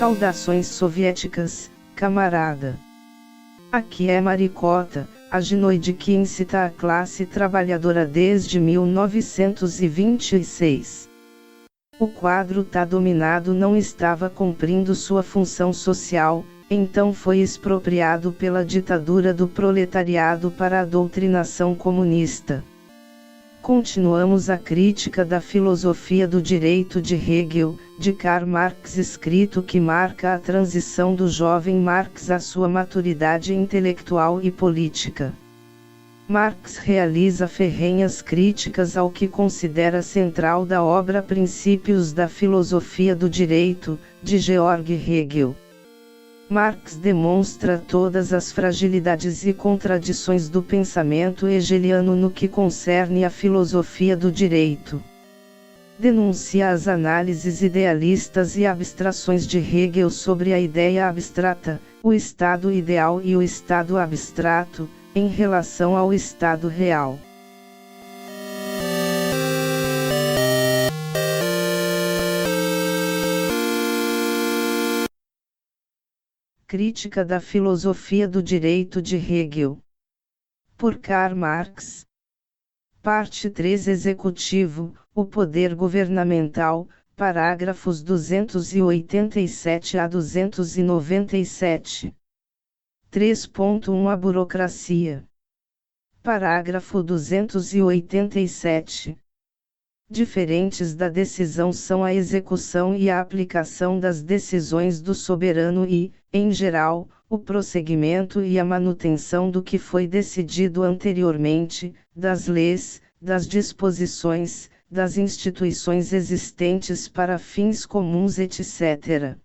Saudações soviéticas, camarada. Aqui é Maricota, a ginoide que incita a classe trabalhadora desde 1926. O quadro tá dominado não estava cumprindo sua função social, então foi expropriado pela ditadura do proletariado para a doutrinação comunista. Continuamos a crítica da filosofia do direito de Hegel, de Karl Marx, escrito que marca a transição do jovem Marx à sua maturidade intelectual e política. Marx realiza ferrenhas críticas ao que considera central da obra Princípios da Filosofia do Direito, de Georg Hegel. Marx demonstra todas as fragilidades e contradições do pensamento hegeliano no que concerne à filosofia do direito. Denuncia as análises idealistas e abstrações de Hegel sobre a ideia abstrata, o estado ideal e o estado abstrato, em relação ao estado real. Crítica da filosofia do direito de Hegel. Por Karl Marx. Parte 3 Executivo, o poder governamental, parágrafos 287 a 297. 3.1 A burocracia. Parágrafo 287. Diferentes da decisão são a execução e a aplicação das decisões do soberano e, em geral, o prosseguimento e a manutenção do que foi decidido anteriormente, das leis, das disposições, das instituições existentes para fins comuns, etc.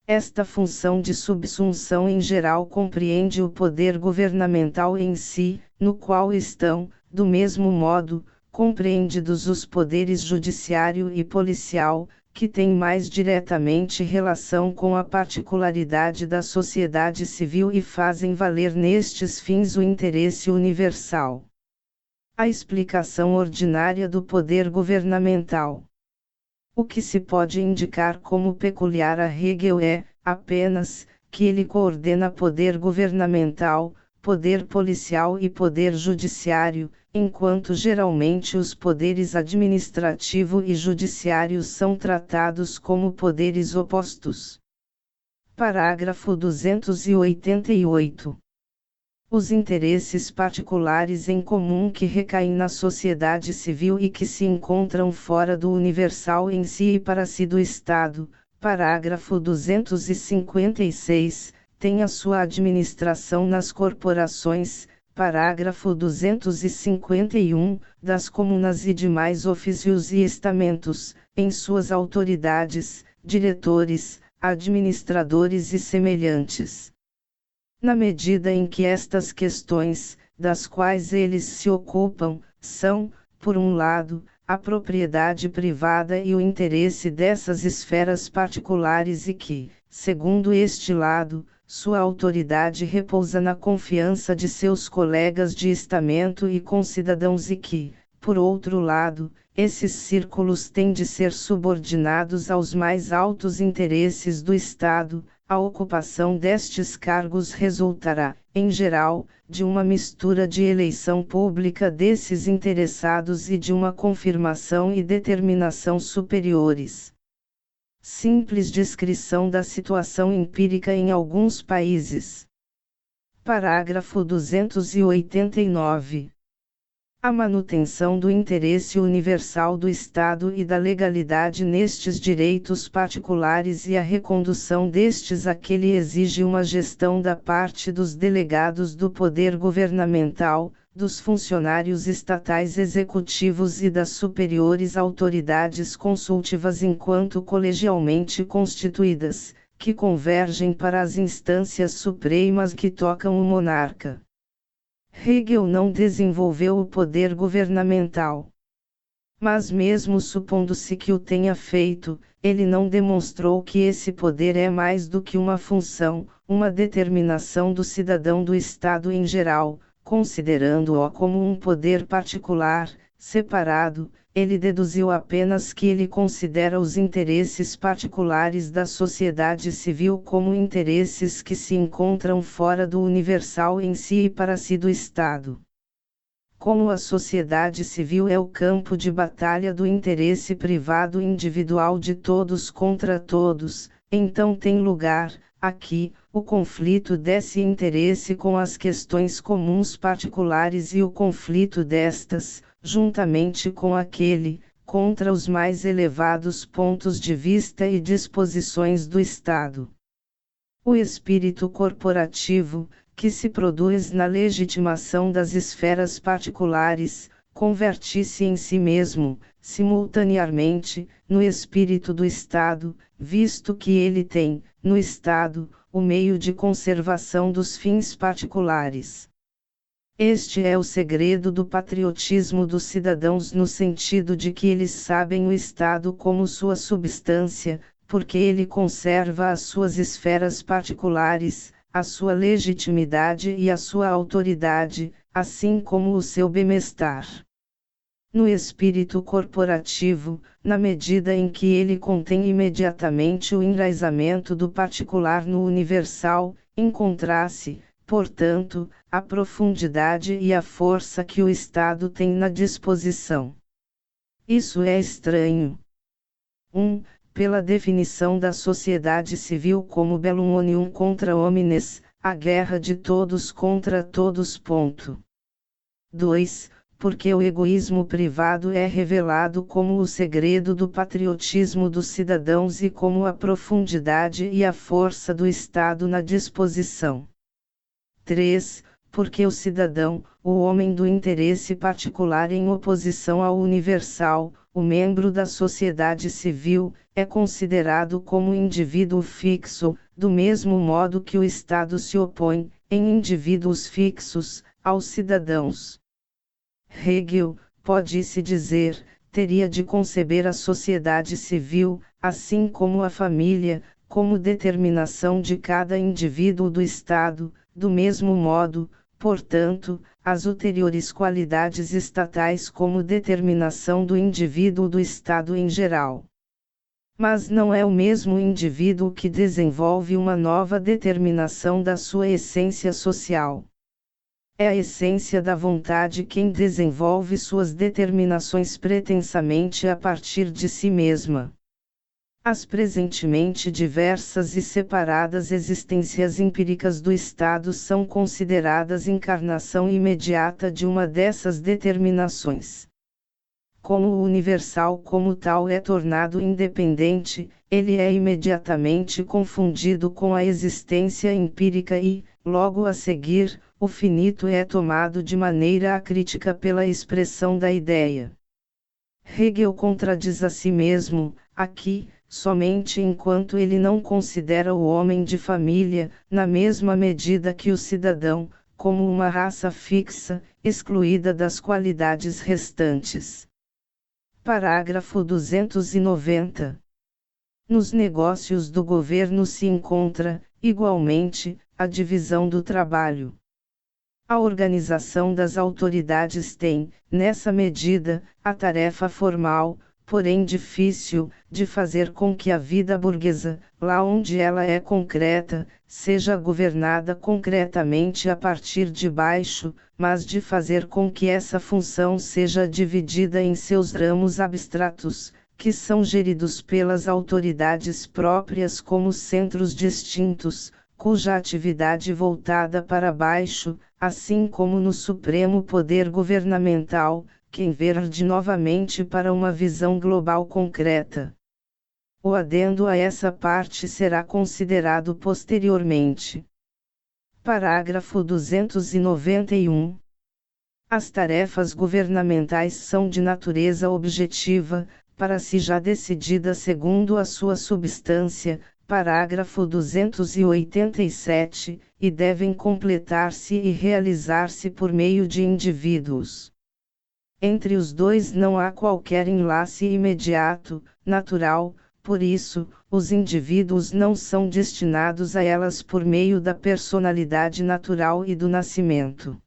Esta função de subsunção em geral compreende o poder governamental em si, no qual estão, do mesmo modo, compreendidos os poderes judiciário e policial, que têm mais diretamente relação com a particularidade da sociedade civil e fazem valer nestes fins o interesse universal. A explicação ordinária do poder governamental. O que se pode indicar como peculiar a Hegel é, apenas, que ele coordena poder governamental, poder policial e poder judiciário, enquanto geralmente os poderes administrativo e judiciário são tratados como poderes opostos. Parágrafo 288. Os interesses particulares em comum que recaem na sociedade civil e que se encontram fora do universal em si e para si do Estado, parágrafo 256, têm a sua administração nas corporações, parágrafo 251, das comunas e demais ofícios e estamentos, em suas autoridades, diretores, administradores e semelhantes. Na medida em que estas questões, das quais eles se ocupam, são, por um lado, a propriedade privada e o interesse dessas esferas particulares e que, segundo este lado, sua autoridade repousa na confiança de seus colegas de estamento e concidadãos e que, por outro lado, esses círculos têm de ser subordinados aos mais altos interesses do Estado, a ocupação destes cargos resultará, em geral, de uma mistura de eleição pública desses interessados e de uma confirmação e determinação superiores. Simples descrição da situação empírica em alguns países. Parágrafo 289. A manutenção do interesse universal do Estado e da legalidade nestes direitos particulares e a recondução destes àquele exige uma gestão da parte dos delegados do poder governamental, dos funcionários estatais executivos e das superiores autoridades consultivas enquanto colegialmente constituídas, que convergem para as instâncias supremas que tocam o monarca. Hegel não desenvolveu o poder governamental. Mas mesmo supondo-se que o tenha feito, ele não demonstrou que esse poder é mais do que uma função, uma determinação do cidadão do Estado em geral, considerando-o como um poder particular, separado, ele deduziu apenas que ele considera os interesses particulares da sociedade civil como interesses que se encontram fora do universal em si e para si do Estado. Como a sociedade civil é o campo de batalha do interesse privado individual de todos contra todos, então tem lugar, aqui, o conflito desse interesse com as questões comuns particulares e o conflito destas, juntamente com aquele, contra os mais elevados pontos de vista e disposições do Estado. O espírito corporativo, que se produz na legitimação das esferas particulares, converte-se em si mesmo, simultaneamente, no espírito do Estado, visto que ele tem, no Estado, o meio de conservação dos fins particulares. Este é o segredo do patriotismo dos cidadãos no sentido de que eles sabem o Estado como sua substância, porque ele conserva as suas esferas particulares, a sua legitimidade e a sua autoridade, assim como o seu bem-estar. No espírito corporativo, na medida em que ele contém imediatamente o enraizamento do particular no universal, encontra-se, portanto, a profundidade e a força que o Estado tem na disposição. Isso é estranho. 1. Pela definição da sociedade civil como bellum omnium contra homines, a guerra de todos contra todos. 2. Porque o egoísmo privado é revelado como o segredo do patriotismo dos cidadãos e como a profundidade e a força do Estado na disposição. 3. Porque o cidadão, o homem do interesse particular em oposição ao universal, o membro da sociedade civil, é considerado como indivíduo fixo, do mesmo modo que o Estado se opõe, em indivíduos fixos, aos cidadãos. Hegel, pode-se dizer, teria de conceber a sociedade civil, assim como a família, como determinação de cada indivíduo do Estado, do mesmo modo, portanto, as ulteriores qualidades estatais como determinação do indivíduo do Estado em geral. Mas não é o mesmo indivíduo que desenvolve uma nova determinação da sua essência social. É a essência da vontade quem desenvolve suas determinações pretensamente a partir de si mesma. As presentemente diversas e separadas existências empíricas do Estado são consideradas encarnação imediata de uma dessas determinações. Como o universal como tal é tornado independente, ele é imediatamente confundido com a existência empírica e, logo a seguir, o finito é tomado de maneira acrítica pela expressão da ideia. Hegel contradiz a si mesmo, aqui, somente enquanto ele não considera o homem de família, na mesma medida que o cidadão, como uma raça fixa, excluída das qualidades restantes. Parágrafo 290. Nos negócios do governo se encontra, igualmente, a divisão do trabalho. A organização das autoridades tem, nessa medida, a tarefa formal, porém difícil, de fazer com que a vida burguesa, lá onde ela é concreta, seja governada concretamente a partir de baixo, mas de fazer com que essa função seja dividida em seus ramos abstratos, que são geridos pelas autoridades próprias como centros distintos, cuja atividade voltada para baixo, assim como no supremo poder governamental, quem verde novamente para uma visão global concreta. O adendo a essa parte será considerado posteriormente. Parágrafo 291. As tarefas governamentais são de natureza objetiva, para si já decidida segundo a sua substância, parágrafo 287, e devem completar-se e realizar-se por meio de indivíduos. Entre os dois não há qualquer enlace imediato, natural, por isso, os indivíduos não são destinados a elas por meio da personalidade natural e do nascimento.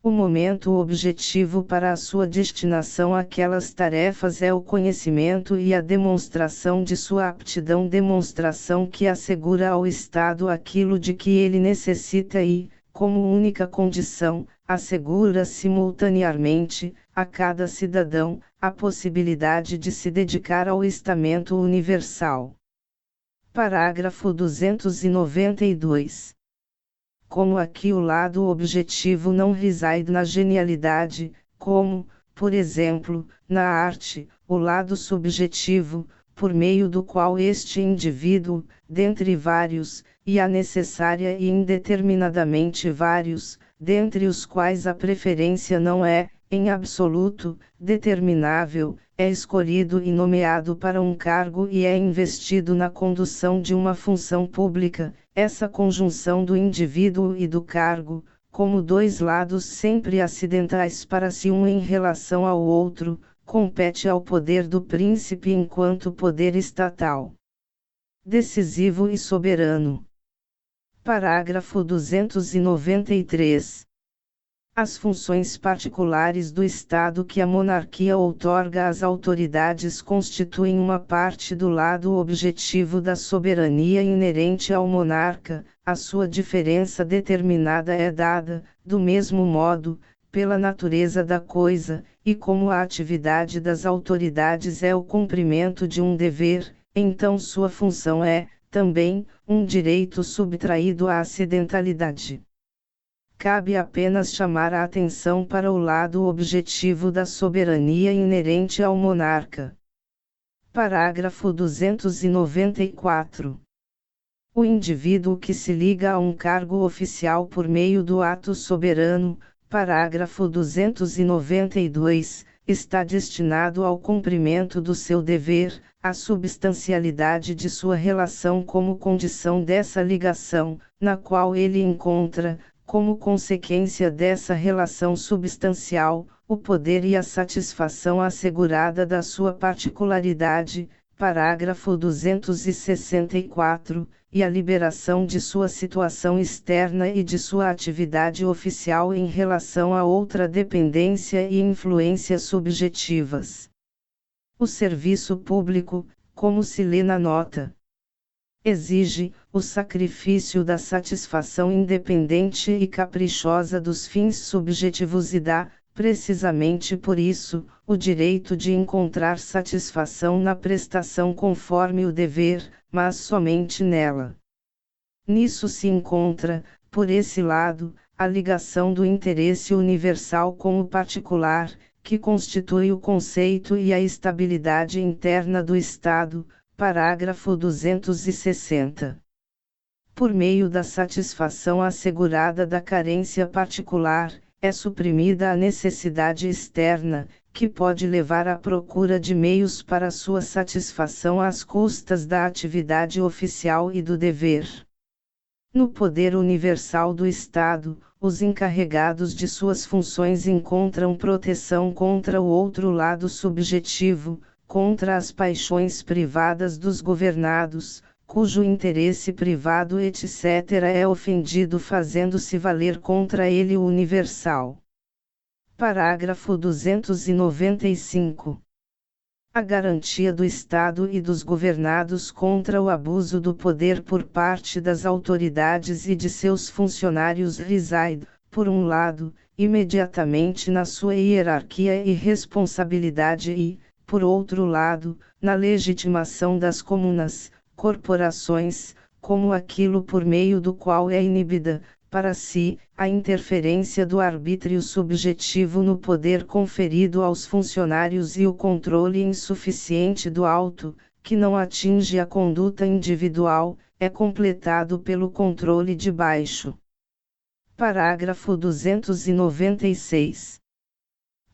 O momento objetivo para a sua destinação àquelas tarefas é o conhecimento e a demonstração de sua aptidão, demonstração que assegura ao Estado aquilo de que ele necessita e, como única condição, assegura simultaneamente, a cada cidadão, a possibilidade de se dedicar ao estamento universal. Parágrafo 292. Como aqui o lado objetivo não reside na genialidade, como, por exemplo, na arte, o lado subjetivo, por meio do qual este indivíduo, dentre vários, e a necessária e indeterminadamente vários, dentre os quais a preferência não é, em absoluto, determinável, é escolhido e nomeado para um cargo e é investido na condução de uma função pública, essa conjunção do indivíduo e do cargo, como dois lados sempre acidentais para si um em relação ao outro, compete ao poder do príncipe enquanto poder estatal. Decisivo e soberano. Parágrafo 293. As funções particulares do Estado que a monarquia outorga às autoridades constituem uma parte do lado objetivo da soberania inerente ao monarca, a sua diferença determinada é dada, do mesmo modo, pela natureza da coisa, e como a atividade das autoridades é o cumprimento de um dever, então sua função é, também, um direito subtraído à acidentalidade. Cabe apenas chamar a atenção para o lado objetivo da soberania inerente ao monarca. Parágrafo 294. O indivíduo que se liga a um cargo oficial por meio do ato soberano, parágrafo 292, está destinado ao cumprimento do seu dever, à substancialidade de sua relação como condição dessa ligação, na qual ele encontra, como consequência dessa relação substancial, o poder e a satisfação assegurada da sua particularidade, parágrafo 264, e a liberação de sua situação externa e de sua atividade oficial em relação a outra dependência e influência subjetivas. O serviço público, como se lê na nota, exige o sacrifício da satisfação independente e caprichosa dos fins subjetivos e dá, precisamente por isso, o direito de encontrar satisfação na prestação conforme o dever, mas somente nela. Nisso se encontra, por esse lado, a ligação do interesse universal com o particular, que constitui o conceito e a estabilidade interna do Estado. Parágrafo 260. Por meio da satisfação assegurada da carência particular, é suprimida a necessidade externa, que pode levar à procura de meios para sua satisfação às custas da atividade oficial e do dever. No poder universal do Estado, os encarregados de suas funções encontram proteção contra o outro lado subjetivo, contra as paixões privadas dos governados, cujo interesse privado etc. é ofendido fazendo-se valer contra ele o universal. Parágrafo 295. A garantia do Estado e dos governados contra o abuso do poder por parte das autoridades e de seus funcionários reside, por um lado, imediatamente na sua hierarquia e responsabilidade e, por outro lado, na legitimação das comunas, corporações, como aquilo por meio do qual é inibida, para si, a interferência do arbítrio subjetivo no poder conferido aos funcionários e o controle insuficiente do alto, que não atinge a conduta individual, é completado pelo controle de baixo. Parágrafo 296.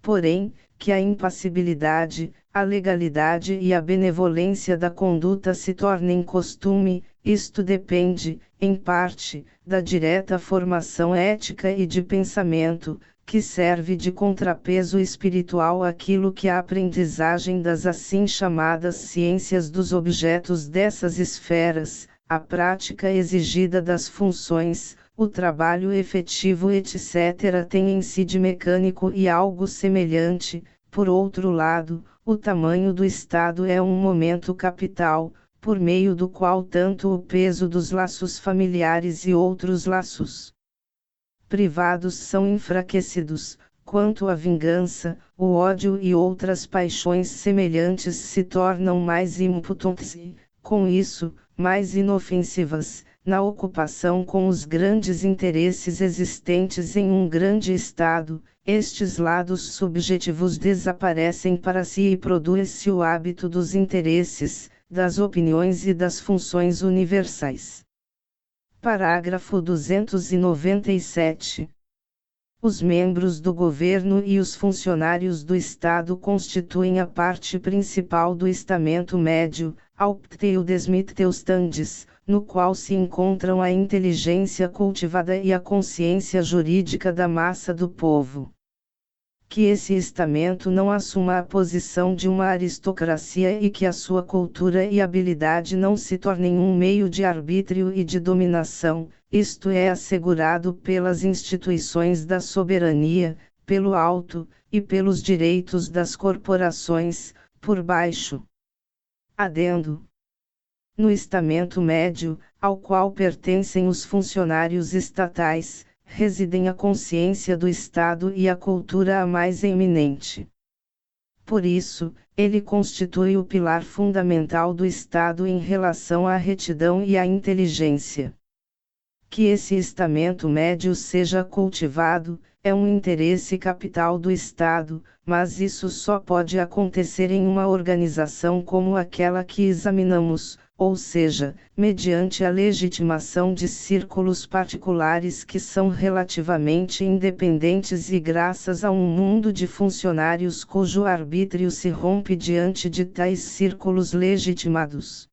Porém, que a impassibilidade, a legalidade e a benevolência da conduta se tornem costume, isto depende, em parte, da direta formação ética e de pensamento, que serve de contrapeso espiritual àquilo que a aprendizagem das assim chamadas ciências dos objetos dessas esferas, a prática exigida das funções, o trabalho efetivo etc. tem em si de mecânico e algo semelhante. Por outro lado, o tamanho do Estado é um momento capital, por meio do qual tanto o peso dos laços familiares e outros laços privados são enfraquecidos, quanto a vingança, o ódio e outras paixões semelhantes se tornam mais impotentes e, com isso, mais inofensivas, na ocupação com os grandes interesses existentes em um grande Estado. Estes lados subjetivos desaparecem para si e produz-se o hábito dos interesses, das opiniões e das funções universais. Parágrafo 297. Os membros do governo e os funcionários do Estado constituem a parte principal do estamento médio, Hauptteil des Mittelstandes, no qual se encontram a inteligência cultivada e a consciência jurídica da massa do povo. Que esse estamento não assuma a posição de uma aristocracia e que a sua cultura e habilidade não se tornem um meio de arbítrio e de dominação, isto é assegurado pelas instituições da soberania, pelo alto, e pelos direitos das corporações, por baixo. Adendo. No estamento médio, ao qual pertencem os funcionários estatais, residem a consciência do Estado e a cultura a mais eminente. Por isso, ele constitui o pilar fundamental do Estado em relação à retidão e à inteligência. Que esse estamento médio seja cultivado, é um interesse capital do Estado, mas isso só pode acontecer em uma organização como aquela que examinamos, ou seja, mediante a legitimação de círculos particulares que são relativamente independentes e graças a um mundo de funcionários cujo arbítrio se rompe diante de tais círculos legitimados.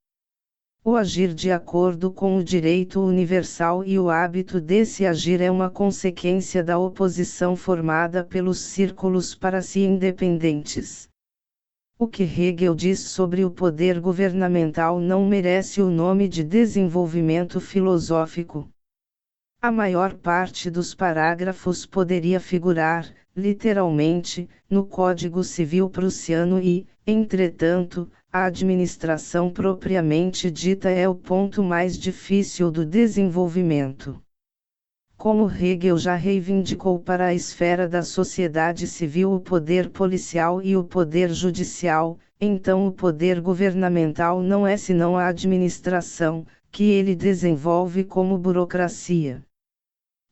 O agir de acordo com o direito universal e o hábito desse agir é uma consequência da oposição formada pelos círculos para si independentes. O que Hegel diz sobre o poder governamental não merece o nome de desenvolvimento filosófico. A maior parte dos parágrafos poderia figurar, literalmente, no Código Civil prussiano e, entretanto, a administração propriamente dita é o ponto mais difícil do desenvolvimento. Como Hegel já reivindicou para a esfera da sociedade civil o poder policial e o poder judicial, então o poder governamental não é senão a administração, que ele desenvolve como burocracia.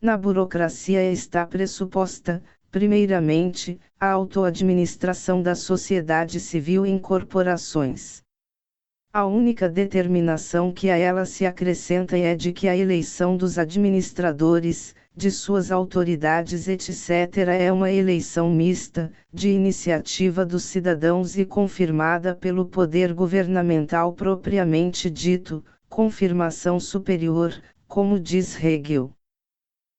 Na burocracia está pressuposta, primeiramente, a autoadministração da sociedade civil em corporações. A única determinação que a ela se acrescenta é de que a eleição dos administradores, de suas autoridades etc. é uma eleição mista, de iniciativa dos cidadãos e confirmada pelo poder governamental propriamente dito, confirmação superior, como diz Hegel.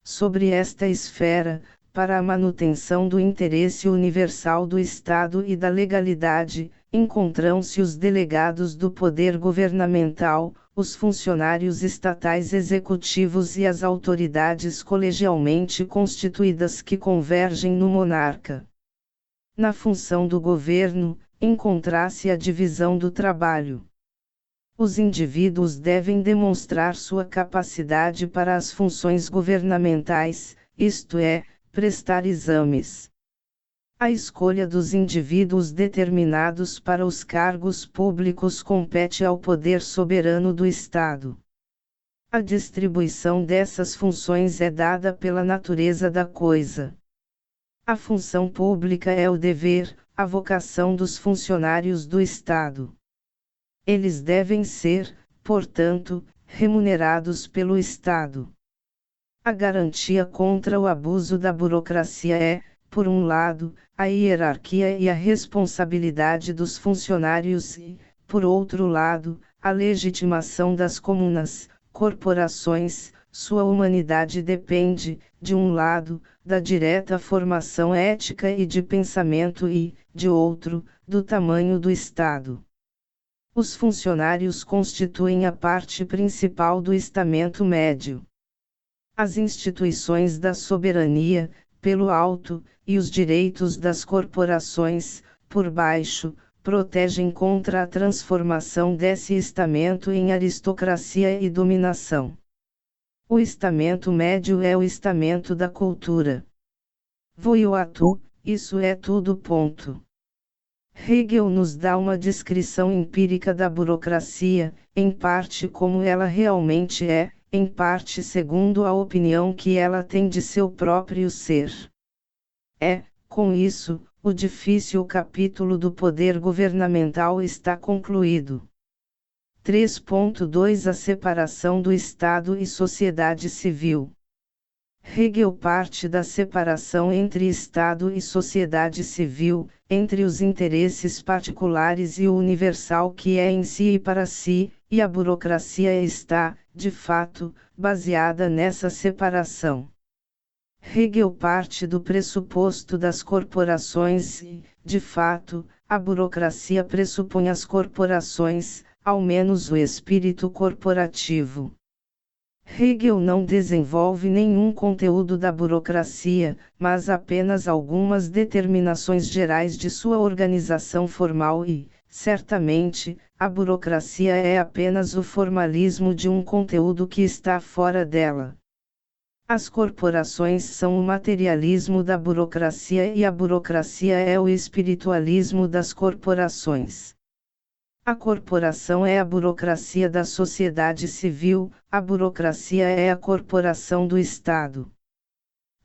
Sobre esta esfera, para a manutenção do interesse universal do Estado e da legalidade, encontram-se os delegados do poder governamental, os funcionários estatais executivos e as autoridades colegialmente constituídas que convergem no monarca. Na função do governo, encontra-se a divisão do trabalho. Os indivíduos devem demonstrar sua capacidade para as funções governamentais, isto é, prestar exames. A escolha dos indivíduos determinados para os cargos públicos compete ao poder soberano do Estado. A distribuição dessas funções é dada pela natureza da coisa. A função pública é o dever, a vocação dos funcionários do Estado. Eles devem ser, portanto, remunerados pelo Estado. A garantia contra o abuso da burocracia é, por um lado, a hierarquia e a responsabilidade dos funcionários e, por outro lado, a legitimação das comunas, corporações. Sua humanidade depende, de um lado, da direta formação ética e de pensamento e, de outro, do tamanho do Estado. Os funcionários constituem a parte principal do estamento médio. As instituições da soberania, pelo alto, e os direitos das corporações, por baixo, protegem contra a transformação desse estamento em aristocracia e dominação. O estamento médio é o estamento da cultura. Voiuatu, isso é tudo. Hegel nos dá uma descrição empírica da burocracia, em parte como ela realmente é, em parte segundo a opinião que ela tem de seu próprio ser. Com isso, o difícil capítulo do poder governamental está concluído. 3.2 A separação do Estado e sociedade civil. Hegel parte da separação entre Estado e sociedade civil, entre os interesses particulares e o universal que é em si e para si, e a burocracia está, de fato, baseada nessa separação. Hegel parte do pressuposto das corporações e, de fato, a burocracia pressupõe as corporações, ao menos o espírito corporativo. Hegel não desenvolve nenhum conteúdo da burocracia, mas apenas algumas determinações gerais de sua organização formal e, certamente, a burocracia é apenas o formalismo de um conteúdo que está fora dela. As corporações são o materialismo da burocracia e a burocracia é o espiritualismo das corporações. A corporação é a burocracia da sociedade civil, a burocracia é a corporação do Estado.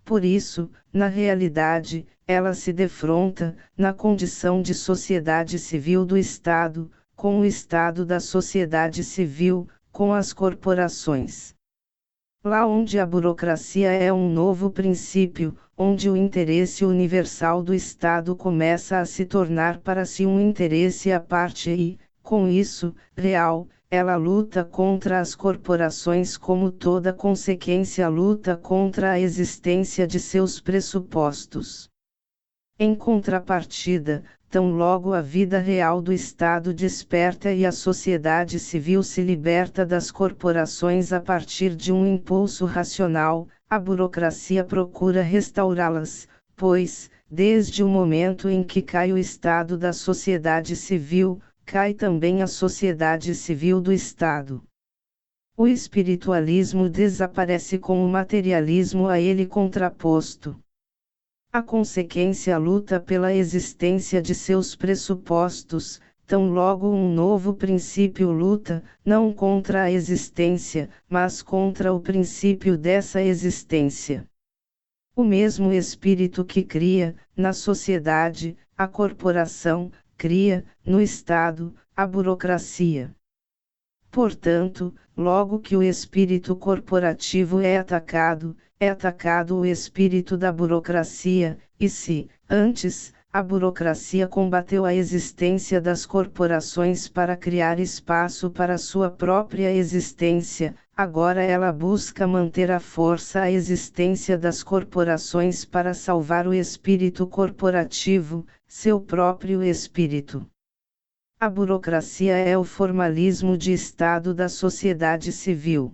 Por isso, na realidade, ela se defronta, na condição de sociedade civil do Estado, com o Estado da sociedade civil, com as corporações. Lá onde a burocracia é um novo princípio, onde o interesse universal do Estado começa a se tornar para si um interesse à parte e, com isso, real, ela luta contra as corporações como toda consequência luta contra a existência de seus pressupostos. Em contrapartida, tão logo a vida real do Estado desperta e a sociedade civil se liberta das corporações a partir de um impulso racional, a burocracia procura restaurá-las, pois, desde o momento em que cai o Estado da sociedade civil, cai também a sociedade civil do Estado. O espiritualismo desaparece com o materialismo a ele contraposto. A consequência luta pela existência de seus pressupostos, tão logo um novo princípio luta, não contra a existência, mas contra o princípio dessa existência. O mesmo espírito que cria, na sociedade, a corporação, cria, no Estado, a burocracia. Portanto, logo que o espírito corporativo é atacado o espírito da burocracia, e se, antes, a burocracia combateu a existência das corporações para criar espaço para sua própria existência, agora ela busca manter à força a existência das corporações para salvar o espírito corporativo, seu próprio espírito. A burocracia é o formalismo de Estado da sociedade civil.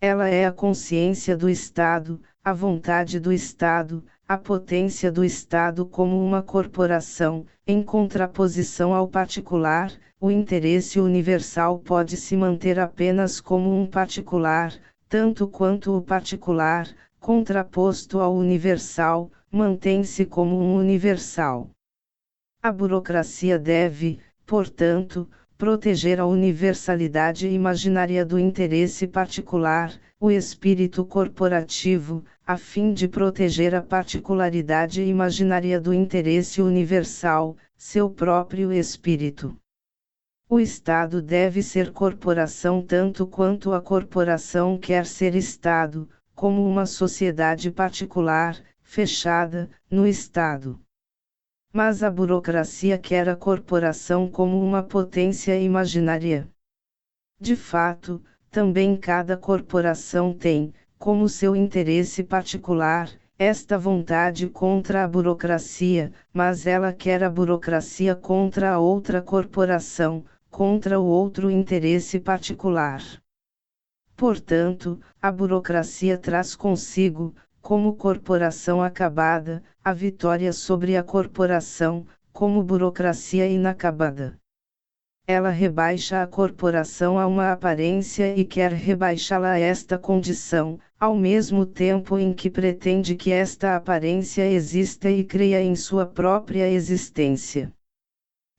Ela é a consciência do Estado, a vontade do Estado, a potência do Estado como uma corporação, em contraposição ao particular. O interesse universal pode se manter apenas como um particular, tanto quanto o particular, contraposto ao universal, mantém-se como um universal. A burocracia deve, portanto, proteger a universalidade imaginária do interesse particular, o espírito corporativo, a fim de proteger a particularidade imaginária do interesse universal, seu próprio espírito. O Estado deve ser corporação tanto quanto a corporação quer ser Estado, como uma sociedade particular, fechada, no Estado. Mas a burocracia quer a corporação como uma potência imaginária. De fato, também cada corporação tem, como seu interesse particular, esta vontade contra a burocracia, mas ela quer a burocracia contra a outra corporação, contra o outro interesse particular. Portanto, a burocracia traz consigo, como corporação acabada, a vitória sobre a corporação, como burocracia inacabada. Ela rebaixa a corporação a uma aparência e quer rebaixá-la a esta condição, ao mesmo tempo em que pretende que esta aparência exista e creia em sua própria existência.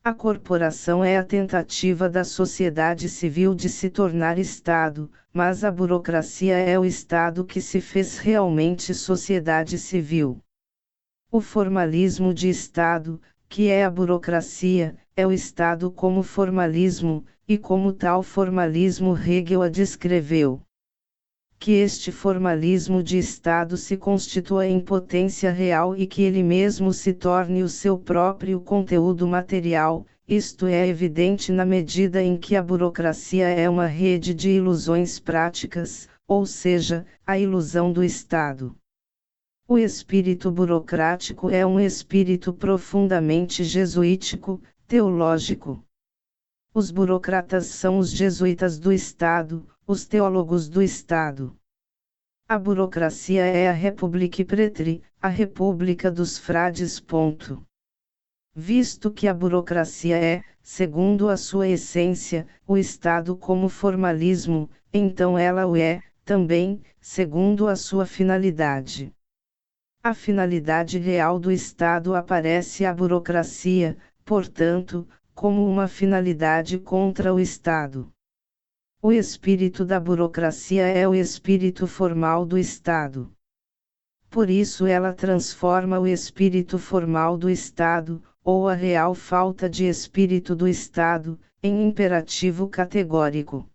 A corporação é a tentativa da sociedade civil de se tornar Estado, mas a burocracia é o Estado que se fez realmente sociedade civil. O formalismo de Estado, que é a burocracia, é o Estado como formalismo, e como tal formalismo Hegel a descreveu. Que este formalismo de Estado se constitua em potência real e que ele mesmo se torne o seu próprio conteúdo material, isto é evidente na medida em que a burocracia é uma rede de ilusões práticas, ou seja, a ilusão do Estado. O espírito burocrático é um espírito profundamente jesuítico, teológico. Os burocratas são os jesuítas do Estado, os teólogos do Estado. A burocracia é a Republique Prêtre, a República dos Frades. Visto que a burocracia é, segundo a sua essência, o Estado como formalismo, então ela o é, também, segundo a sua finalidade. A finalidade real do Estado aparece à burocracia, portanto, como uma finalidade contra o Estado. O espírito da burocracia é o espírito formal do Estado. Por isso ela transforma o espírito formal do Estado, ou a real falta de espírito do Estado, em imperativo categórico.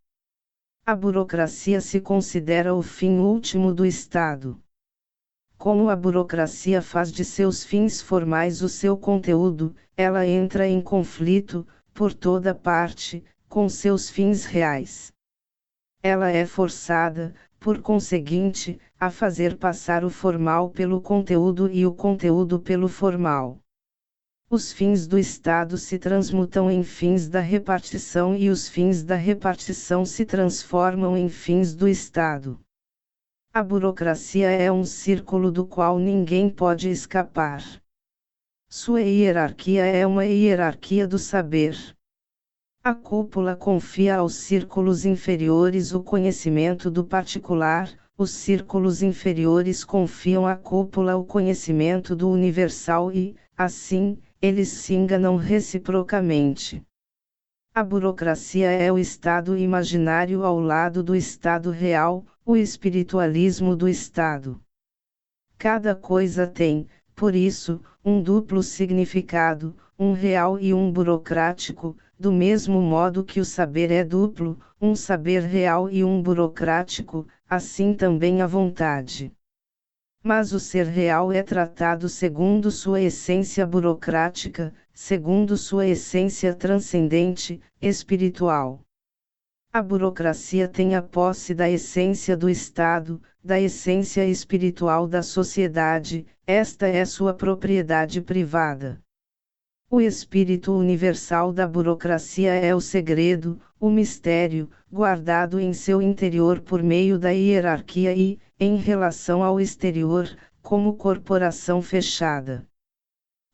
A burocracia se considera o fim último do Estado. Como a burocracia faz de seus fins formais o seu conteúdo, ela entra em conflito, por toda parte, com seus fins reais. Ela é forçada, por conseguinte, a fazer passar o formal pelo conteúdo e o conteúdo pelo formal. Os fins do Estado se transmutam em fins da repartição e os fins da repartição se transformam em fins do Estado. A burocracia é um círculo do qual ninguém pode escapar. Sua hierarquia é uma hierarquia do saber. A cúpula confia aos círculos inferiores o conhecimento do particular, os círculos inferiores confiam à cúpula o conhecimento do universal e, assim, eles se enganam reciprocamente. A burocracia é o Estado imaginário ao lado do Estado real, o espiritualismo do Estado. Cada coisa tem, por isso, um duplo significado, um real e um burocrático, do mesmo modo que o saber é duplo, um saber real e um burocrático, assim também a vontade. Mas o ser real é tratado segundo sua essência burocrática, segundo sua essência transcendente, espiritual. A burocracia tem a posse da essência do Estado, da essência espiritual da sociedade, esta é sua propriedade privada. O espírito universal da burocracia é o segredo, o mistério, guardado em seu interior por meio da hierarquia e, em relação ao exterior, como corporação fechada.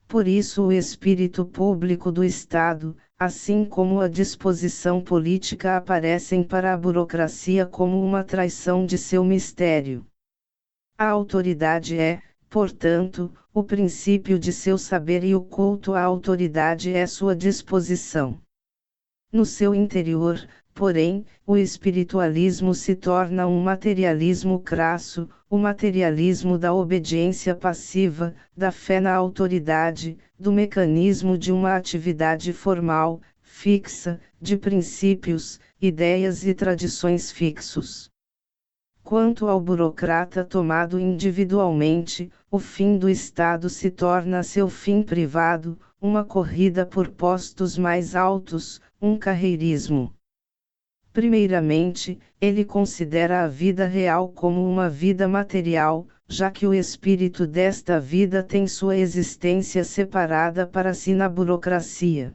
Por isso o espírito público do Estado, assim como a disposição política aparecem para a burocracia como uma traição de seu mistério. A autoridade é, portanto, o princípio de seu saber e o culto à autoridade é sua disposição. No seu interior, porém, o espiritualismo se torna um materialismo crasso, o materialismo da obediência passiva, da fé na autoridade, do mecanismo de uma atividade formal, fixa, de princípios, ideias e tradições fixos. Quanto ao burocrata tomado individualmente, o fim do Estado se torna seu fim privado, uma corrida por postos mais altos, um carreirismo. Primeiramente, ele considera a vida real como uma vida material, já que o espírito desta vida tem sua existência separada para si na burocracia.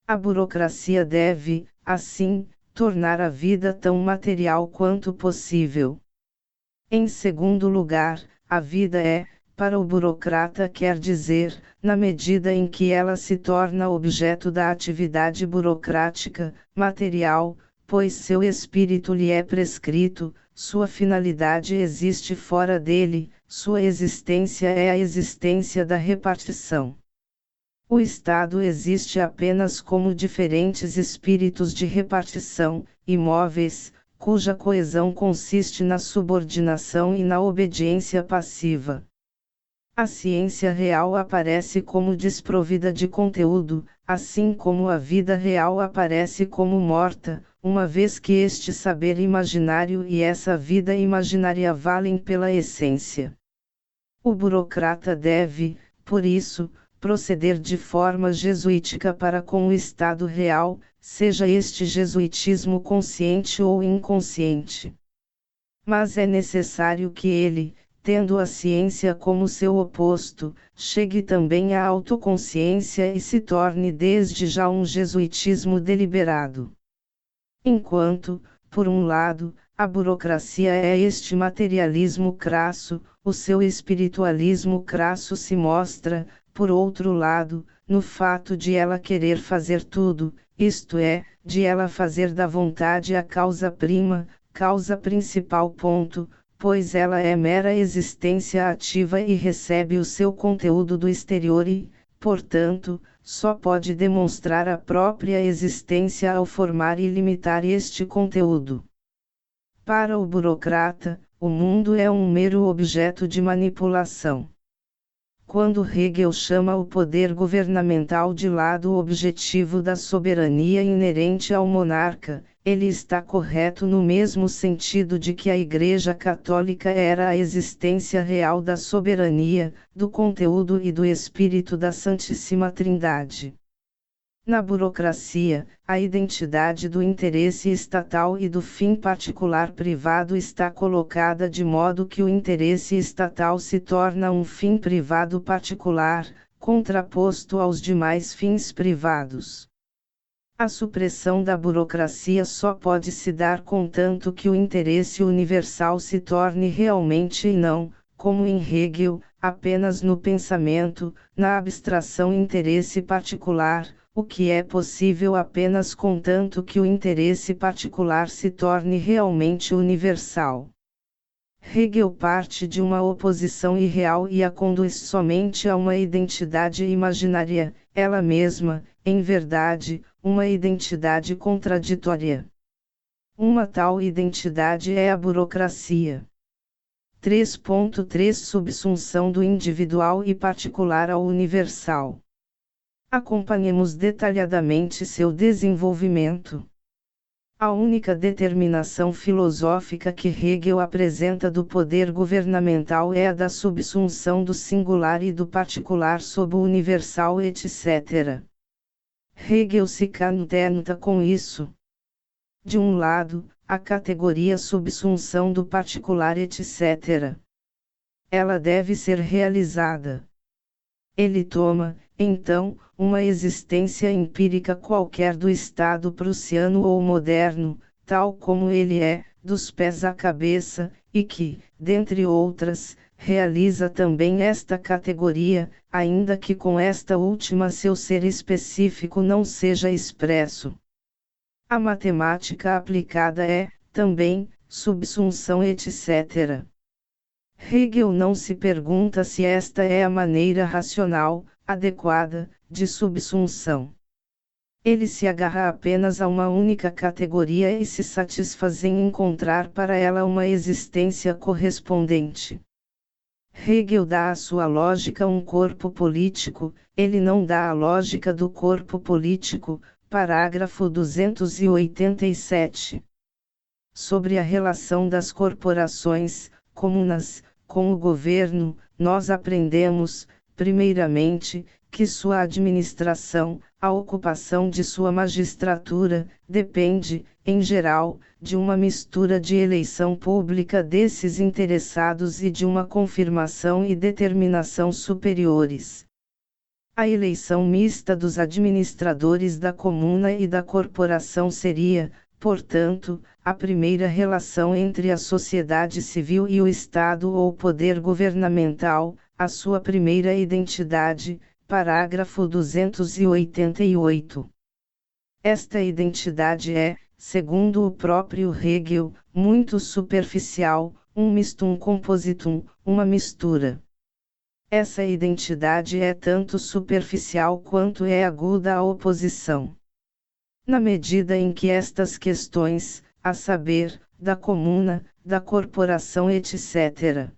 A burocracia deve, assim, tornar a vida tão material quanto possível. Em segundo lugar, a vida é, para o burocrata quer dizer, na medida em que ela se torna objeto da atividade burocrática, material, pois seu espírito lhe é prescrito, sua finalidade existe fora dele, sua existência é a existência da repartição. O Estado existe apenas como diferentes espíritos de repartição, imóveis, cuja coesão consiste na subordinação e na obediência passiva. A ciência real aparece como desprovida de conteúdo, assim como a vida real aparece como morta, uma vez que este saber imaginário e essa vida imaginária valem pela essência. O burocrata deve, por isso, proceder de forma jesuítica para com o estado real, seja este jesuitismo consciente ou inconsciente. Mas é necessário que ele, tendo a ciência como seu oposto, chegue também à autoconsciência e se torne desde já um jesuitismo deliberado. Enquanto, por um lado, a burocracia é este materialismo crasso, o seu espiritualismo crasso se mostra, por outro lado, no fato de ela querer fazer tudo, isto é, de ela fazer da vontade a causa-prima, causa principal. Pois ela é mera existência ativa e recebe o seu conteúdo do exterior e, portanto, só pode demonstrar a própria existência ao formar e limitar este conteúdo. Para o burocrata, o mundo é um mero objeto de manipulação. Quando Hegel chama o poder governamental de lado objetivo da soberania inerente ao monarca, ele está correto no mesmo sentido de que a Igreja Católica era a existência real da soberania, do conteúdo e do espírito da Santíssima Trindade. Na burocracia, a identidade do interesse estatal e do fim particular privado está colocada de modo que o interesse estatal se torna um fim privado particular, contraposto aos demais fins privados. A supressão da burocracia só pode se dar contanto que o interesse universal se torne realmente e não, como em Hegel, apenas no pensamento, na abstração interesse particular, o que é possível apenas contanto que o interesse particular se torne realmente universal. Hegel parte de uma oposição irreal e a conduz somente a uma identidade imaginária, ela mesma, em verdade, uma identidade contraditória. Uma tal identidade é a burocracia. 3.3 Subsunção do individual e particular ao universal. Acompanhemos detalhadamente seu desenvolvimento. A única determinação filosófica que Hegel apresenta do poder governamental é a da subsunção do singular e do particular sob o universal, etc. Hegel se contenta com isso. De um lado, a categoria subsunção do particular, etc. Ela deve ser realizada. Ele toma, então, uma existência empírica qualquer do Estado prussiano ou moderno, tal como ele é, dos pés à cabeça, e que, dentre outras, realiza também esta categoria, ainda que com esta última seu ser específico não seja expresso. A matemática aplicada é, também, subsunção, etc. Hegel não se pergunta se esta é a maneira racional, adequada, de subsunção. Ele se agarra apenas a uma única categoria e se satisfaz em encontrar para ela uma existência correspondente. Hegel dá à sua lógica um corpo político, ele não dá a lógica do corpo político, parágrafo 287. Sobre a relação das corporações, comunas, com o governo, nós aprendemos, primeiramente, que sua administração, a ocupação de sua magistratura, depende, em geral, de uma mistura de eleição pública desses interessados e de uma confirmação e determinação superiores. A eleição mista dos administradores da comuna e da corporação seria, portanto, a primeira relação entre a sociedade civil e o Estado ou poder governamental, a sua primeira identidade, parágrafo 288. Esta identidade é, segundo o próprio Hegel, muito superficial, um mistum compositum, uma mistura. Essa identidade é tanto superficial quanto é aguda a oposição. Na medida em que estas questões, a saber, da comuna, da corporação etc.,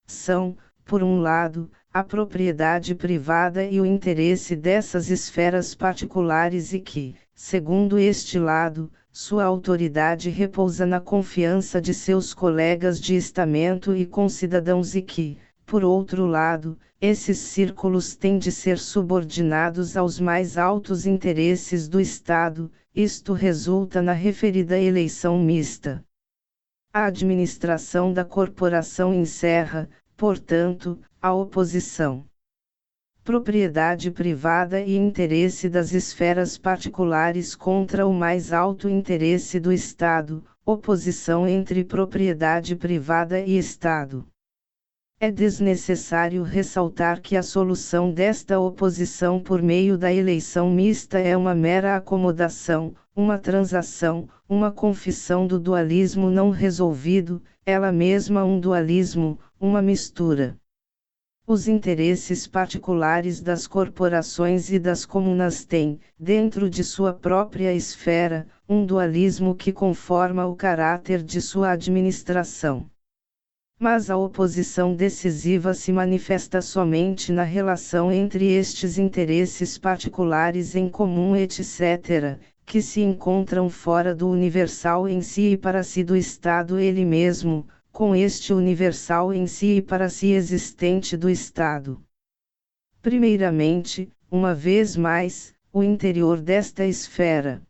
são, por um lado, a propriedade privada e o interesse dessas esferas particulares e que, segundo este lado, sua autoridade repousa na confiança de seus colegas de estamento e concidadãos e que, por outro lado, esses círculos têm de ser subordinados aos mais altos interesses do Estado, isto resulta na referida eleição mista. A administração da corporação encerra, portanto, a oposição. Propriedade privada e interesse das esferas particulares contra o mais alto interesse do Estado, oposição entre propriedade privada e Estado. É desnecessário ressaltar que a solução desta oposição por meio da eleição mista é uma mera acomodação, uma transação, uma confissão do dualismo não resolvido, ela mesma um dualismo, uma mistura. Os interesses particulares das corporações e das comunas têm, dentro de sua própria esfera, um dualismo que conforma o caráter de sua administração. Mas a oposição decisiva se manifesta somente na relação entre estes interesses particulares em comum etc., que se encontram fora do universal em si e para si do Estado ele mesmo, com este universal em si e para si existente do Estado. Primeiramente, uma vez mais, o interior desta esfera.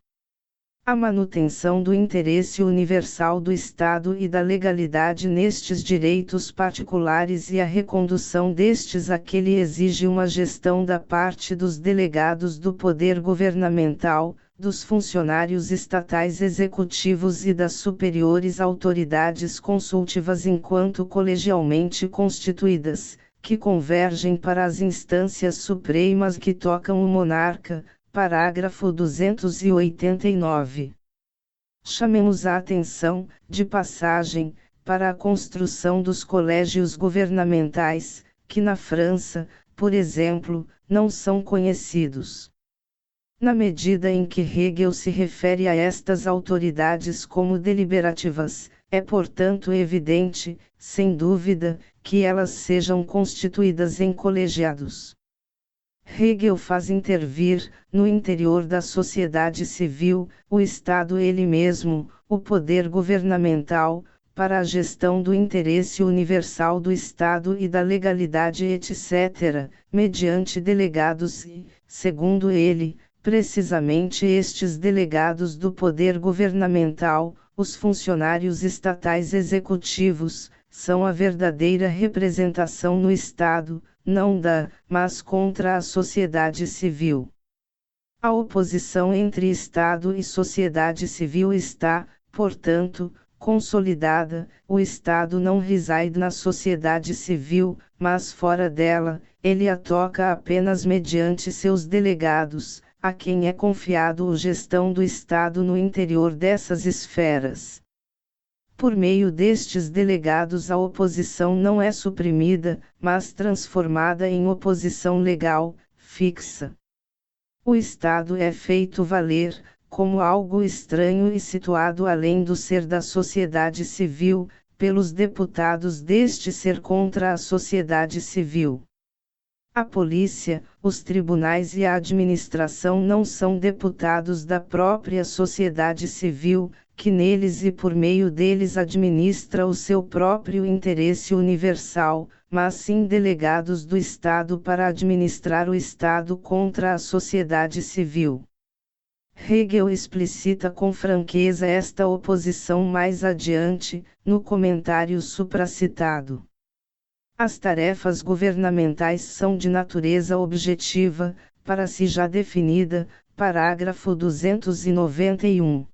A manutenção do interesse universal do Estado e da legalidade nestes direitos particulares e a recondução destes àquele exige uma gestão da parte dos delegados do poder governamental, dos funcionários estatais executivos e das superiores autoridades consultivas enquanto colegialmente constituídas, que convergem para as instâncias supremas que tocam o monarca. Parágrafo 289. Chamemos a atenção, de passagem, para a construção dos colégios governamentais, que na França, por exemplo, não são conhecidos. Na medida em que Hegel se refere a estas autoridades como deliberativas, é portanto evidente, sem dúvida, que elas sejam constituídas em colegiados. Hegel faz intervir, no interior da sociedade civil, o Estado ele mesmo, o poder governamental, para a gestão do interesse universal do Estado e da legalidade etc., mediante delegados e, segundo ele, precisamente estes delegados do poder governamental, os funcionários estatais executivos, são a verdadeira representação no Estado, não da, mas contra a sociedade civil. A oposição entre Estado e sociedade civil está, portanto, consolidada, o Estado não reside na sociedade civil, mas fora dela, ele a toca apenas mediante seus delegados, a quem é confiado a gestão do Estado no interior dessas esferas. Por meio destes delegados a oposição não é suprimida, mas transformada em oposição legal, fixa. O Estado é feito valer, como algo estranho e situado além do ser da sociedade civil, pelos deputados deste ser contra a sociedade civil. A polícia, os tribunais e a administração não são deputados da própria sociedade civil, que neles e por meio deles administra o seu próprio interesse universal, mas sim delegados do Estado para administrar o Estado contra a sociedade civil. Hegel explicita com franqueza esta oposição mais adiante, no comentário supracitado. As tarefas governamentais são de natureza objetiva, para si já definida, parágrafo 291.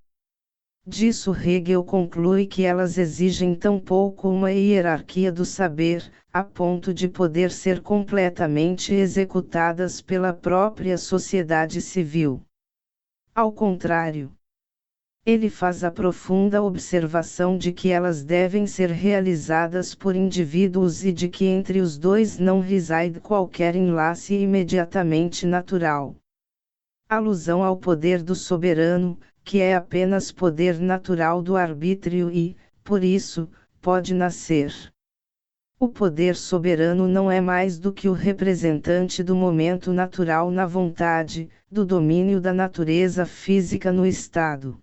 Disso Hegel conclui que elas exigem tão pouco uma hierarquia do saber, a ponto de poder ser completamente executadas pela própria sociedade civil. Ao contrário, ele faz a profunda observação de que elas devem ser realizadas por indivíduos e de que entre os dois não reside qualquer enlace imediatamente natural. Alusão ao poder do soberano, que é apenas poder natural do arbítrio e, por isso, pode nascer. O poder soberano não é mais do que o representante do momento natural na vontade, do domínio da natureza física no Estado.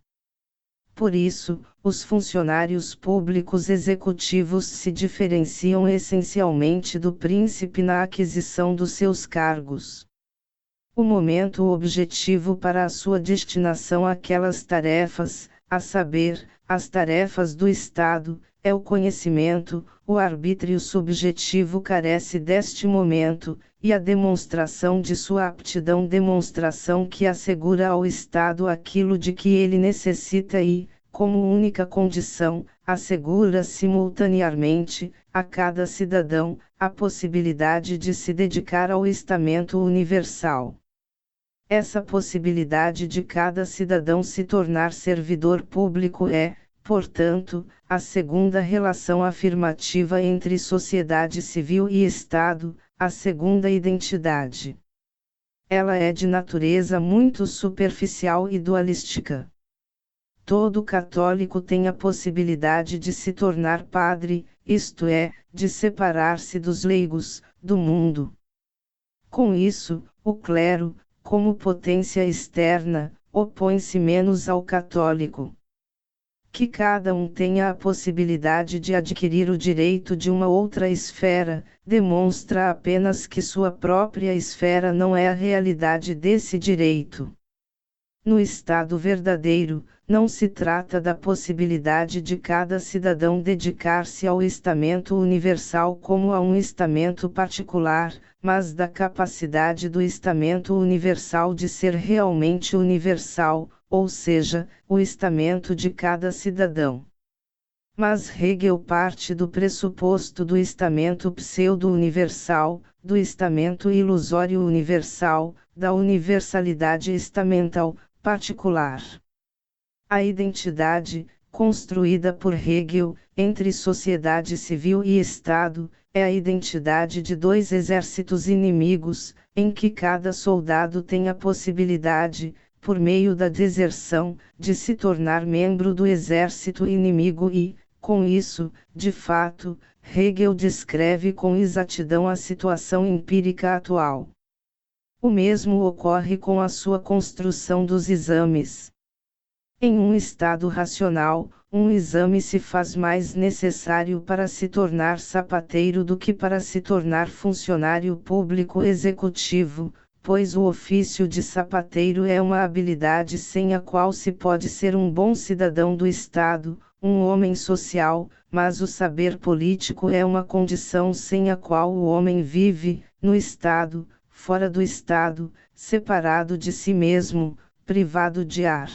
Por isso, os funcionários públicos executivos se diferenciam essencialmente do príncipe na aquisição dos seus cargos. O momento objetivo para a sua destinação àquelas tarefas, a saber, as tarefas do Estado, é o conhecimento. O arbítrio subjetivo carece deste momento, e a demonstração de sua aptidão, demonstração que assegura ao Estado aquilo de que ele necessita e, como única condição, assegura simultaneamente, a cada cidadão, a possibilidade de se dedicar ao estamento universal. Essa possibilidade de cada cidadão se tornar servidor público é, portanto, a segunda relação afirmativa entre sociedade civil e Estado, a segunda identidade. Ela é de natureza muito superficial e dualística. Todo católico tem a possibilidade de se tornar padre, isto é, de separar-se dos leigos, do mundo. Com isso, o clero, como potência externa, opõe-se menos ao católico. Que cada um tenha a possibilidade de adquirir o direito de uma outra esfera, demonstra apenas que sua própria esfera não é a realidade desse direito. No Estado verdadeiro, não se trata da possibilidade de cada cidadão dedicar-se ao estamento universal como a um estamento particular, mas da capacidade do estamento universal de ser realmente universal, ou seja, o estamento de cada cidadão. Mas Hegel parte do pressuposto do estamento pseudo-universal, do estamento ilusório universal, da universalidade estamental, particular. A identidade, construída por Hegel, entre sociedade civil e Estado, é a identidade de dois exércitos inimigos, em que cada soldado tem a possibilidade, por meio da deserção, de se tornar membro do exército inimigo e, com isso, de fato, Hegel descreve com exatidão a situação empírica atual. O mesmo ocorre com a sua construção dos exames. Em um estado racional, um exame se faz mais necessário para se tornar sapateiro do que para se tornar funcionário público executivo, pois o ofício de sapateiro é uma habilidade sem a qual se pode ser um bom cidadão do Estado, um homem social, mas o saber político é uma condição sem a qual o homem vive, no Estado, fora do Estado, separado de si mesmo, privado de ar.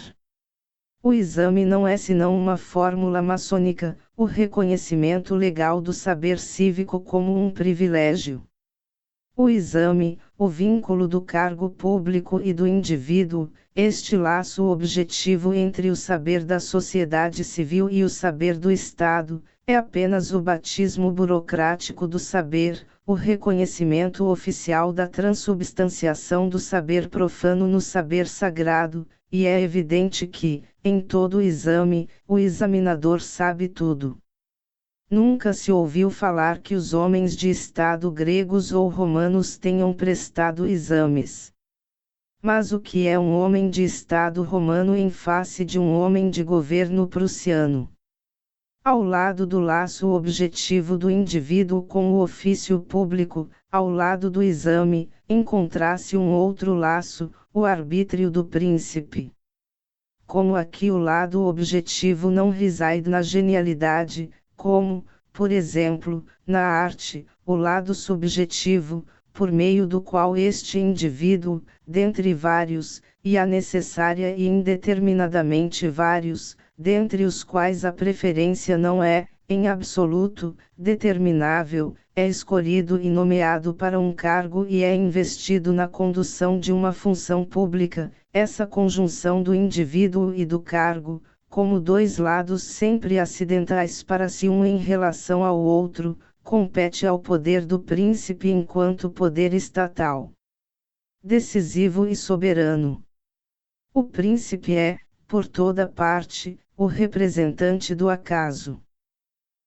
O exame não é senão uma fórmula maçônica, o reconhecimento legal do saber cívico como um privilégio. O exame, o vínculo do cargo público e do indivíduo, este laço objetivo entre o saber da sociedade civil e o saber do Estado, é apenas o batismo burocrático do saber, o reconhecimento oficial da transubstanciação do saber profano no saber sagrado, e é evidente que, em todo exame, o examinador sabe tudo. Nunca se ouviu falar que os homens de Estado gregos ou romanos tenham prestado exames. Mas o que é um homem de Estado romano em face de um homem de governo prussiano? Ao lado do laço objetivo do indivíduo com o ofício público, ao lado do exame, encontra-se um outro laço, o arbítrio do príncipe. Como aqui o lado objetivo não reside na genialidade, como, por exemplo, na arte, o lado subjetivo, por meio do qual este indivíduo, dentre vários, e a necessária e indeterminadamente vários, dentre os quais a preferência não é, em absoluto, determinável, é escolhido e nomeado para um cargo e é investido na condução de uma função pública. Essa conjunção do indivíduo e do cargo, como dois lados sempre acidentais para si um em relação ao outro, compete ao poder do príncipe enquanto poder estatal decisivo e soberano. O príncipe é, por toda parte, o representante do acaso.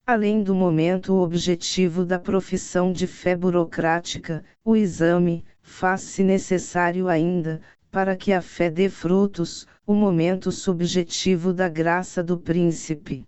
Além do momento objetivo da profissão de fé burocrática, o exame, faz-se necessário ainda, para que a fé dê frutos, o momento subjetivo da graça do príncipe.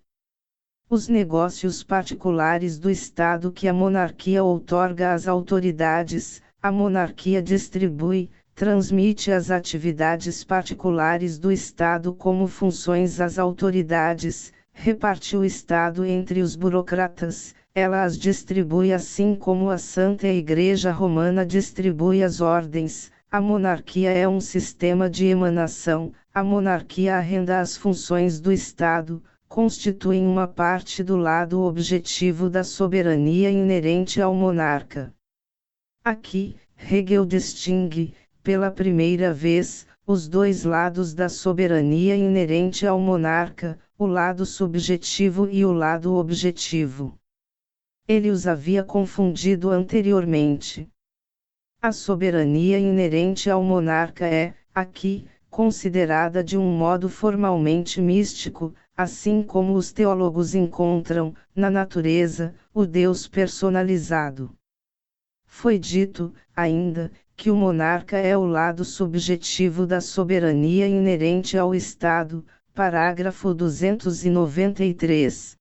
Os negócios particulares do Estado que a monarquia outorga às autoridades, a monarquia distribui, transmite as atividades particulares do Estado como funções às autoridades, reparte o Estado entre os burocratas, ela as distribui assim como a Santa Igreja Romana distribui as ordens. A monarquia é um sistema de emanação, a monarquia arrenda as funções do Estado, constituem uma parte do lado objetivo da soberania inerente ao monarca. Aqui, Hegel distingue, pela primeira vez, os dois lados da soberania inerente ao monarca, o lado subjetivo e o lado objetivo. Ele os havia confundido anteriormente. A soberania inerente ao monarca é, aqui, considerada de um modo formalmente místico, assim como os teólogos encontram, na natureza, o Deus personalizado. Foi dito, ainda, que o monarca é o lado subjetivo da soberania inerente ao Estado, parágrafo 293.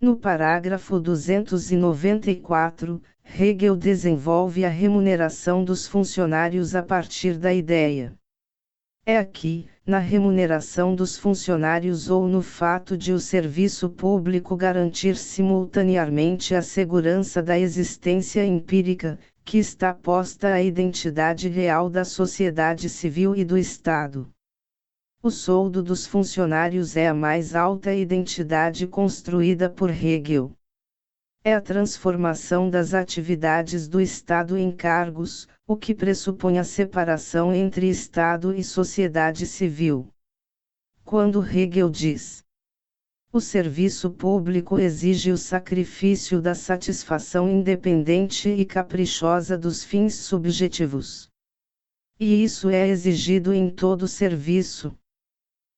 No parágrafo 294, Hegel desenvolve a remuneração dos funcionários a partir da ideia. É aqui, na remuneração dos funcionários ou no fato de o serviço público garantir simultaneamente a segurança da existência empírica, que está posta a identidade real da sociedade civil e do Estado. O soldo dos funcionários é a mais alta identidade construída por Hegel. É a transformação das atividades do Estado em cargos, o que pressupõe a separação entre Estado e sociedade civil. Quando Hegel diz: o serviço público exige o sacrifício da satisfação independente e caprichosa dos fins subjetivos. E isso é exigido em todo serviço.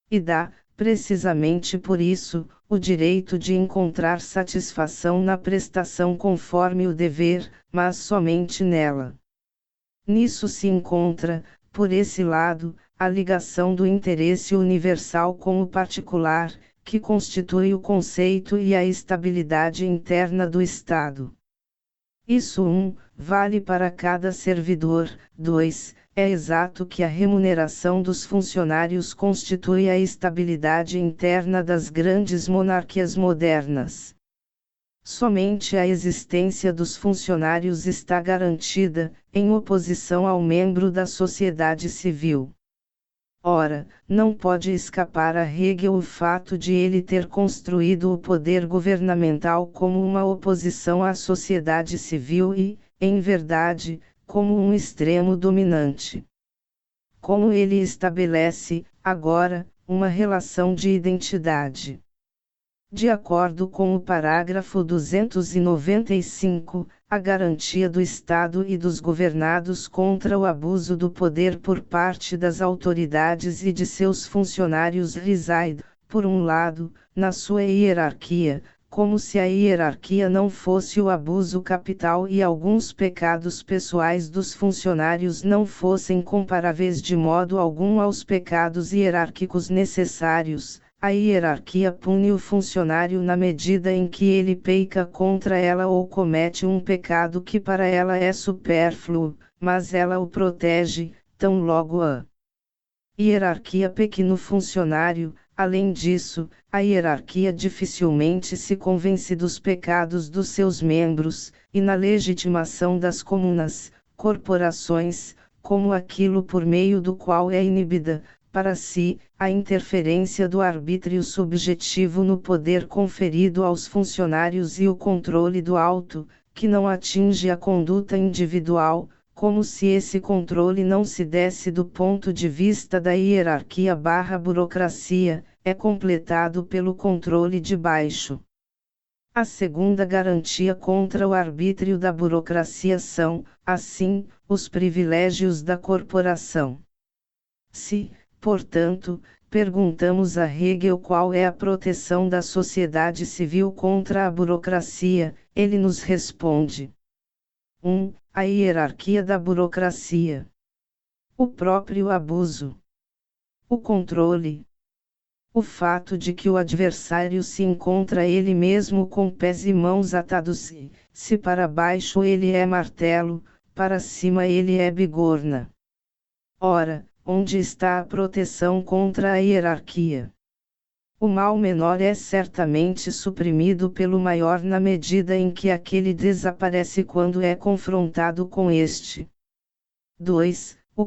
E dá, precisamente por isso, o direito de encontrar satisfação na prestação conforme o dever, mas somente nela. Nisso se encontra, por esse lado, a ligação do interesse universal com o particular, que constitui o conceito e a estabilidade interna do Estado. Isso vale para cada servidor. 2. É exato que a remuneração dos funcionários constitui a estabilidade interna das grandes monarquias modernas. Somente a existência dos funcionários está garantida, em oposição ao membro da sociedade civil. Ora, não pode escapar a Hegel o fato de ele ter construído o poder governamental como uma oposição à sociedade civil e, em verdade, como um extremo dominante. Como ele estabelece, agora, uma relação de identidade. De acordo com o parágrafo 295, a garantia do Estado e dos governados contra o abuso do poder por parte das autoridades e de seus funcionários reside, por um lado, na sua hierarquia, como se a hierarquia não fosse o abuso capital e alguns pecados pessoais dos funcionários não fossem comparáveis de modo algum aos pecados hierárquicos necessários. A hierarquia pune o funcionário na medida em que ele peca contra ela ou comete um pecado que para ela é supérfluo, mas ela o protege, tão logo a hierarquia peque no funcionário. Além disso, a hierarquia dificilmente se convence dos pecados dos seus membros, e na legitimação das comunas, corporações, como aquilo por meio do qual é inibida, para si, a interferência do arbítrio subjetivo no poder conferido aos funcionários e o controle do alto, que não atinge a conduta individual, como se esse controle não se desse do ponto de vista da hierarquia/burocracia, é completado pelo controle de baixo. A segunda garantia contra o arbítrio da burocracia são, assim, os privilégios da corporação. Se, portanto, perguntamos a Hegel qual é a proteção da sociedade civil contra a burocracia, ele nos responde: 1. A hierarquia da burocracia. O próprio abuso. O controle. O fato de que o adversário se encontra ele mesmo com pés e mãos atados e, se para baixo ele é martelo, para cima ele é bigorna. Ora, onde está a proteção contra a hierarquia? O mal menor é certamente suprimido pelo maior na medida em que aquele desaparece quando é confrontado com este. 2. O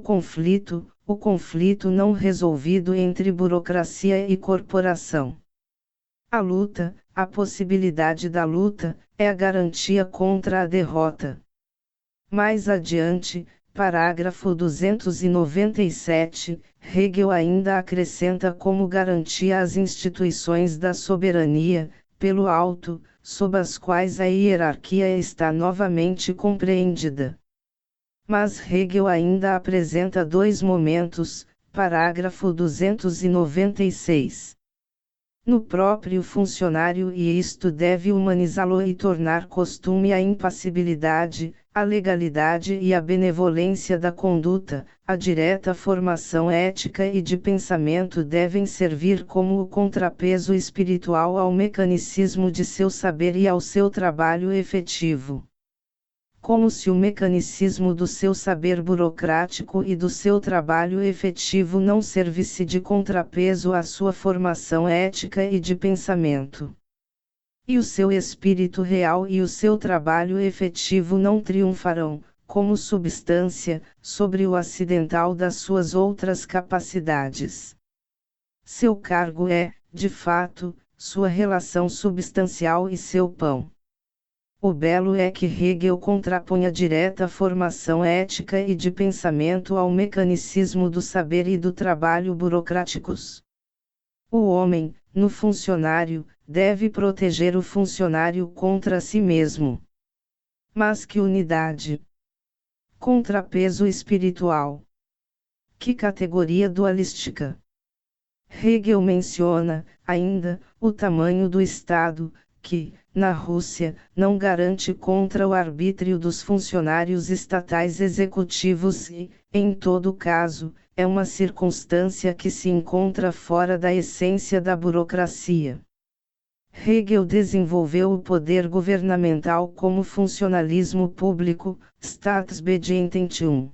conflito não resolvido entre burocracia e corporação. A luta, a possibilidade da luta, é a garantia contra a derrota. Mais adiante, parágrafo 297, Hegel ainda acrescenta como garantia as instituições da soberania, pelo alto, sob as quais a hierarquia está novamente compreendida. Mas Hegel ainda apresenta dois momentos, parágrafo 296. No próprio funcionário, e isto deve humanizá-lo e tornar costume a impassibilidade, a legalidade e a benevolência da conduta, a direta formação ética e de pensamento devem servir como o contrapeso espiritual ao mecanicismo de seu saber e ao seu trabalho efetivo. Como se o mecanicismo do seu saber burocrático e do seu trabalho efetivo não servisse de contrapeso à sua formação ética e de pensamento. E o seu espírito real e o seu trabalho efetivo não triunfarão, como substância, sobre o acidental das suas outras capacidades. Seu cargo é, de fato, sua relação substancial e seu pão. O belo é que Hegel contrapõe a direta formação ética e de pensamento ao mecanicismo do saber e do trabalho burocráticos. O homem, no funcionário, deve proteger o funcionário contra si mesmo. Mas que unidade! Contrapeso espiritual! Que categoria dualística! Hegel menciona, ainda, o tamanho do Estado, que, na Rússia, não garante contra o arbítrio dos funcionários estatais executivos e, em todo caso, é uma circunstância que se encontra fora da essência da burocracia. Hegel desenvolveu o poder governamental como funcionalismo público, Staatsbeamtentum.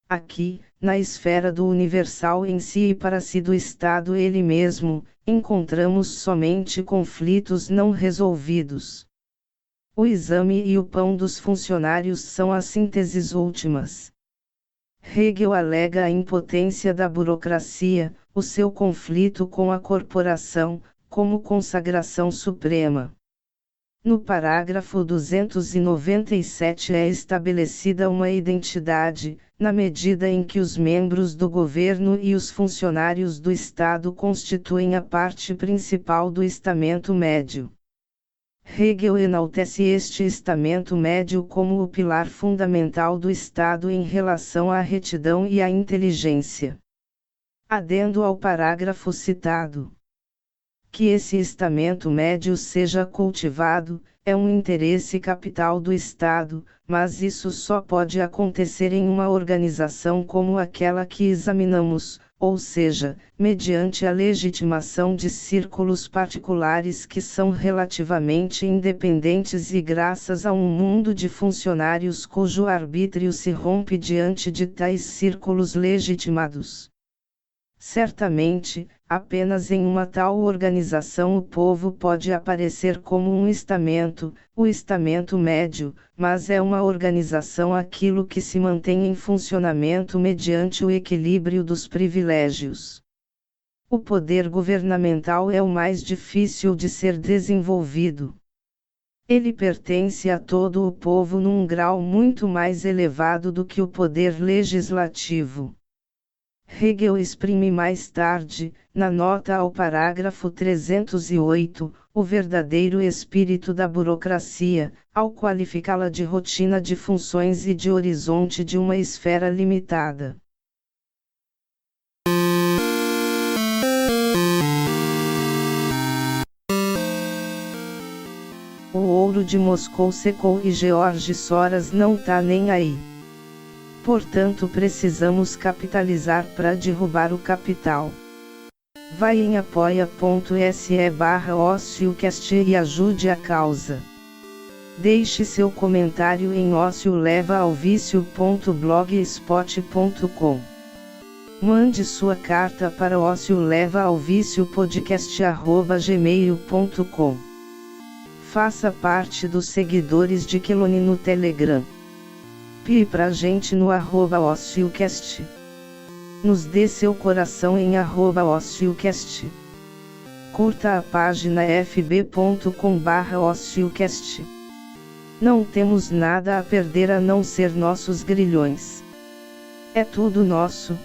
Aqui, na esfera do universal em si e para si do Estado ele mesmo, encontramos somente conflitos não resolvidos. O exame e o pão dos funcionários são as sínteses últimas. Hegel alega a impotência da burocracia, o seu conflito com a corporação, como consagração suprema. No parágrafo 297 é estabelecida uma identidade, na medida em que os membros do governo e os funcionários do Estado constituem a parte principal do estamento médio. Hegel enaltece este estamento médio como o pilar fundamental do Estado em relação à retidão e à inteligência. Adendo ao parágrafo citado. Que esse estamento médio seja cultivado, é um interesse capital do Estado, mas isso só pode acontecer em uma organização como aquela que examinamos, ou seja, mediante a legitimação de círculos particulares que são relativamente independentes e graças a um mundo de funcionários cujo arbítrio se rompe diante de tais círculos legitimados. Certamente, Apenas em uma tal organização o povo pode aparecer como um estamento, o estamento médio, mas é uma organização aquilo que se mantém em funcionamento mediante o equilíbrio dos privilégios. O poder governamental é o mais difícil de ser desenvolvido. Ele pertence a todo o povo num grau muito mais elevado do que o poder legislativo. Hegel exprime mais tarde, na nota ao parágrafo 308, o verdadeiro espírito da burocracia, ao qualificá-la de rotina de funções e de horizonte de uma esfera limitada. O ouro de Moscou secou e George Soros não tá nem aí. Portanto precisamos capitalizar para derrubar o capital. Vai em apoia.se/OcioCast e ajude a causa. Deixe seu comentário em ociolevaauvicio.blogspot.com. Mande sua carta para ociolevaauvicio.podcast@gmail.com. Faça parte dos seguidores de Quelone no Telegram. Pie pra gente no @OcioCast. Nos dê seu coração em @OcioCast. Curta a página fb.com/OcioCast. Não temos nada a perder a não ser nossos grilhões. É tudo nosso.